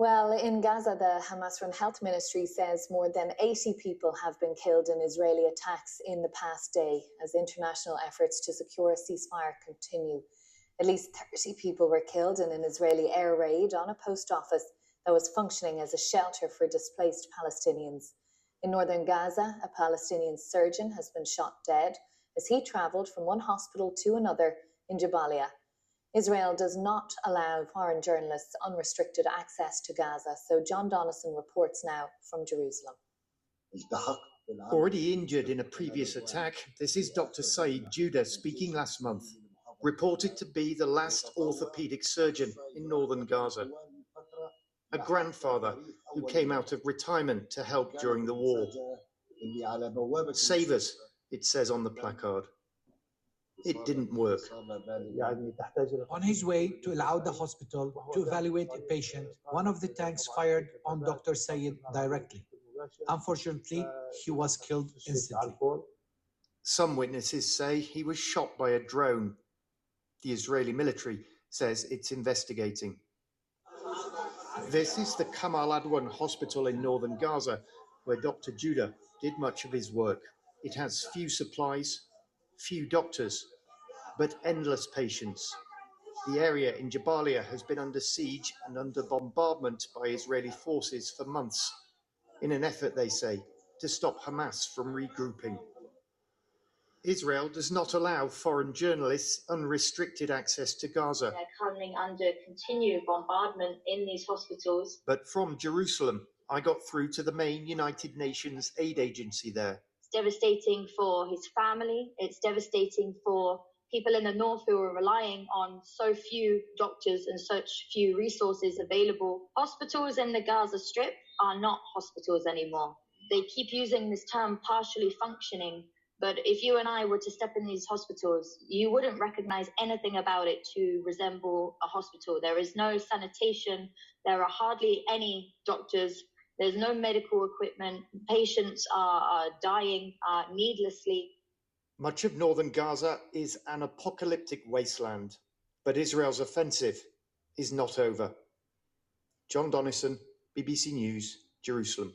Well, in Gaza, the Hamas-run health ministry says more than 80 people have been killed in Israeli attacks in the past day as international efforts to secure a ceasefire continue. At least 30 people were killed in an Israeli air raid on a post office that was functioning as a shelter for displaced Palestinians. In northern Gaza, a Palestinian surgeon has been shot dead as he travelled from one hospital to another in Jabalia. Israel does not allow foreign journalists unrestricted access to Gaza, so John Donison reports now from Jerusalem. Already injured in a previous attack, this is Dr. Saeed Judah speaking last month, reported to be the last orthopedic surgeon in northern Gaza. A grandfather who came out of retirement to help during the war. Save us, it says on the placard. It didn't work. On his way to Al-Auda hospital to evaluate a patient, one of the tanks fired on Dr. Sayed directly. Unfortunately, he was killed instantly. Some witnesses say he was shot by a drone. The Israeli military says it's investigating. This is the Kamal Adwan hospital in northern Gaza, where Dr. Judah did much of his work. It has few supplies, few doctors, but endless patients. The area in Jabalia has been under siege and under bombardment by Israeli forces for months, in an effort, they say, to stop Hamas from regrouping. Israel does not allow foreign journalists unrestricted access to Gaza. They're coming under continued bombardment in these hospitals. But from Jerusalem, I got through to the main United Nations aid agency there. It's devastating for his family. It's devastating for people in the north who are relying on so few doctors and such few resources available. Hospitals in the Gaza Strip are not hospitals anymore. They keep using this term partially functioning, but if you and I were to step in these hospitals, you wouldn't recognize anything about it to resemble a hospital. There is no sanitation. There are hardly any doctors. There's no medical equipment. Patients are dying needlessly. Much of northern Gaza is an apocalyptic wasteland, but Israel's offensive is not over. John Donison, BBC News, Jerusalem.